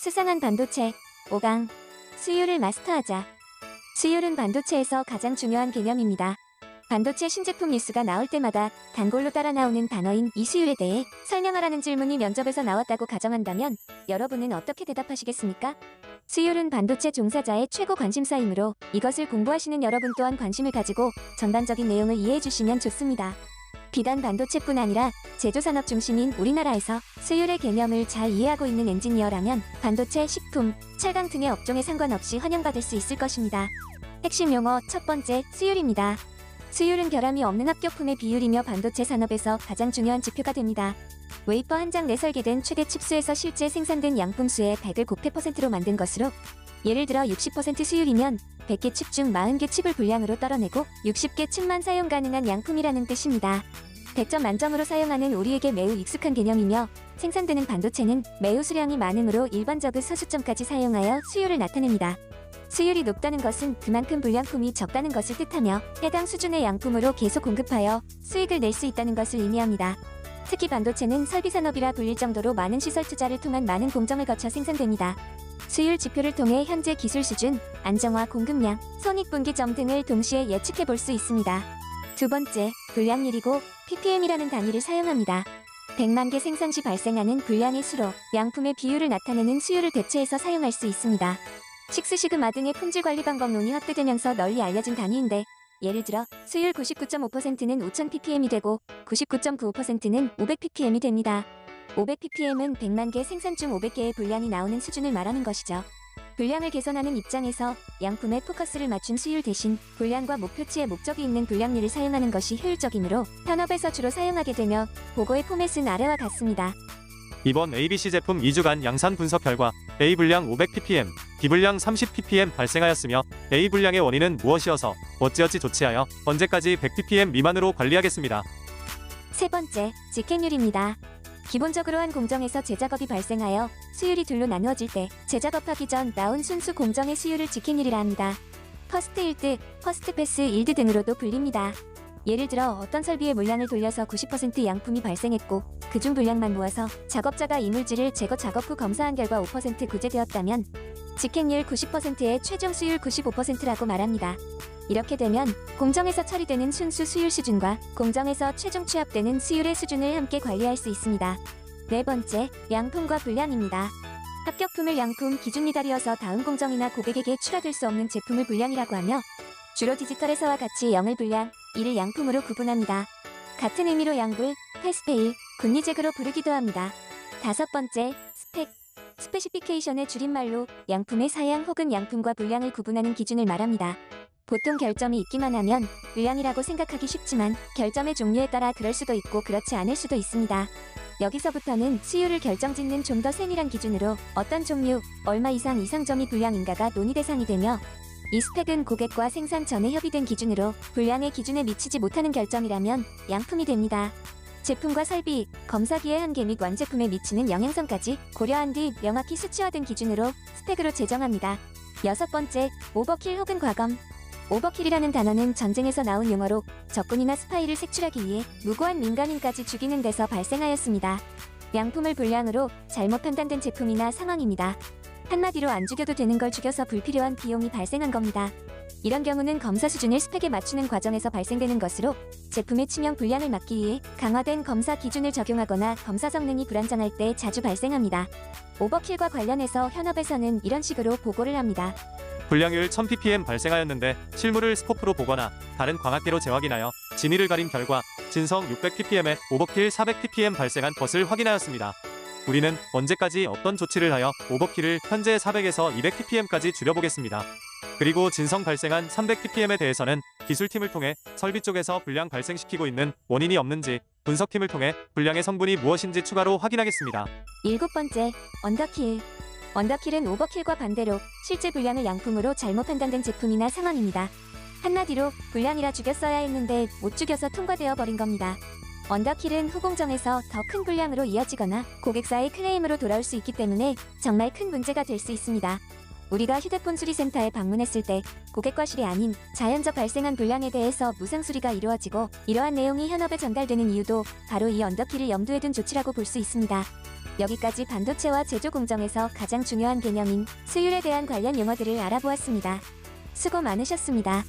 수상한 반도체 5강 수율을 마스터하자. 수율은 반도체에서 가장 중요한 개념입니다. 반도체 신제품 뉴스가 나올 때마다 단골로 따라 나오는 단어인 이 수율에 대해 설명하라는 질문이 면접에서 나왔다고 가정한다면 여러분은 어떻게 대답하시겠습니까? 수율은 반도체 종사자의 최고 관심사이므로 이것을 공부하시는 여러분 또한 관심을 가지고 전반적인 내용을 이해해 주시면 좋습니다. 비단 반도체뿐 아니라 제조산업 중심인 우리나라에서 수율의 개념을 잘 이해하고 있는 엔지니어라면 반도체, 식품, 철강 등의 업종에 상관없이 환영받을 수 있을 것입니다. 핵심 용어 첫 번째, 수율입니다. 수율은 결함이 없는 합격품의 비율이며 반도체 산업에서 가장 중요한 지표가 됩니다. 웨이퍼 한 장 내 설계된 최대 칩수에서 실제 생산된 양품 수의 100을 곱해 %로 만든 것으로, 예를 들어 60% 수율이면 100개 칩 중 40개 칩을 불량으로 떨어내고 60개 칩만 사용 가능한 양품이라는 뜻입니다. 100점 만점으로 사용하는 우리에게 매우 익숙한 개념이며 생산되는 반도체는 매우 수량이 많으므로 일반적으로 서수점까지 사용하여 수율을 나타냅니다. 수율이 높다는 것은 그만큼 불량품이 적다는 것을 뜻하며 해당 수준의 양품으로 계속 공급하여 수익을 낼 수 있다는 것을 의미합니다. 특히 반도체는 설비산업이라 불릴 정도로 많은 시설 투자를 통한 많은 공정을 거쳐 생산됩니다. 수율 지표를 통해 현재 기술 수준, 안정화 공급량, 손익분기점 등을 동시에 예측해 볼 수 있습니다. 두 번째, 불량률이고 ppm이라는 단위를 사용합니다. 100만 개 생산 시 발생하는 불량의 수로 양품의 비율을 나타내는 수율을 대체해서 사용할 수 있습니다. 식수시그마 등의 품질 관리 방법론이 확대되면서 널리 알려진 단위인데, 예를 들어 수율 99.5%는 5000ppm이 되고 99.95%는 500ppm이 됩니다. 500ppm은 100만 개 생산 중 500개의 불량이 나오는 수준을 말하는 것이죠. 불량을 개선하는 입장에서 양품에 포커스를 맞춘 수율 대신 불량과 목표치의 목적이 있는 불량률을 사용하는 것이 효율적이므로 현업에서 주로 사용하게 되며 보고의 포맷은 아래와 같습니다. 이번 ABC 제품 2주간 양산 분석 결과 A 불량 500ppm, B 불량 30ppm 발생하였으며 A 불량의 원인은 무엇이어서 어찌어찌 조치하여 언제까지 100ppm 미만으로 관리하겠습니다. 세 번째, 직행률입니다. 기본적으로 한 공정에서 재작업이 발생하여 수율이 둘로 나누어질 때 재작업하기 전 나온 순수 공정의 수율을 직행률이라 합니다. 퍼스트 일드, 퍼스트 패스 일드 등으로도 불립니다. 예를 들어 어떤 설비의 물량을 돌려서 90% 양품이 발생했고 그중 불량만 모아서 작업자가 이물질을 제거 작업 후 검사한 결과 5% 구제되었다면 직행률 90%의 최종 수율 95%라고 말합니다. 이렇게 되면 공정에서 처리되는 순수 수율 수준과 공정에서 최종 취합되는 수율의 수준을 함께 관리할 수 있습니다. 네 번째, 양품과 불량입니다. 합격품을 양품 기준이 다르어서 다음 공정이나 고객에게 출하될 수 없는 제품을 불량이라고 하며 주로 디지털에서와 같이 0을 불량, 1을 양품으로 구분합니다. 같은 의미로 양불, 패스페일, 군리잭으로 부르기도 합니다. 다섯 번째, 스펙. 스페시피케이션의 줄임말로 양품의 사양 혹은 양품과 불량을 구분하는 기준을 말합니다. 보통 결점이 있기만 하면 불량이라고 생각하기 쉽지만 결점의 종류에 따라 그럴 수도 있고 그렇지 않을 수도 있습니다. 여기서부터는 수율을 결정짓는 좀 더 세밀한 기준으로 어떤 종류, 얼마 이상 이상점이 불량인가가 논의 대상이 되며, 이 스펙은 고객과 생산 전에 협의된 기준으로 불량의 기준에 미치지 못하는 결점이라면 양품이 됩니다. 제품과 설비, 검사기의 한계 및 완제품에 미치는 영향성까지 고려한 뒤 명확히 수치화된 기준으로 스펙으로 제정합니다. 여섯 번째, 오버킬 혹은 과검. 오버킬이라는 단어는 전쟁에서 나온 용어로 적군이나 스파이를 색출하기 위해 무고한 민간인까지 죽이는 데서 발생하였습니다. 양품을 불량으로 잘못 판단된 제품이나 상황입니다. 한마디로 안 죽여도 되는 걸 죽여서 불필요한 비용이 발생한 겁니다. 이런 경우는 검사 수준을 스펙에 맞추는 과정에서 발생되는 것으로 제품의 치명 불량을 막기 위해 강화된 검사 기준을 적용하거나 검사 성능이 불안정할 때 자주 발생합니다. 오버킬과 관련해서 현업에서는 이런 식으로 보고를 합니다. 불량률 1000ppm 발생하였는데 실물을 스코프로 보거나 다른 광학계로 재확인하여 진위를 가린 결과 진성 600ppm에 오버킬 400ppm 발생한 것을 확인하였습니다. 우리는 언제까지 어떤 조치를 하여 오버킬을 현재 400에서 200ppm까지 줄여보겠습니다. 그리고 진성 발생한 300ppm에 대해서는 기술팀을 통해 설비 쪽에서 불량 발생시키고 있는 원인이 없는지, 분석팀을 통해 불량의 성분이 무엇인지 추가로 확인하겠습니다. 일곱 번째, 언더킬. 언더킬은 오버킬과 반대로 실제 불량을 양품으로 잘못 판단된 제품이나 상황입니다. 한마디로 불량이라 죽였어야 했는데 못 죽여서 통과되어 버린 겁니다. 언더킬은 후공정에서 더 큰 불량으로 이어지거나 고객사의 클레임으로 돌아올 수 있기 때문에 정말 큰 문제가 될 수 있습니다. 우리가 휴대폰 수리센터에 방문했을 때 고객 과실이 아닌 자연적 발생한 불량에 대해서 무상 수리가 이루어지고, 이러한 내용이 현업에 전달되는 이유도 바로 이 언더킬을 염두에 둔 조치라고 볼 수 있습니다. 여기까지 반도체와 제조 공정에서 가장 중요한 개념인 수율에 대한 관련 용어들을 알아보았습니다. 수고 많으셨습니다.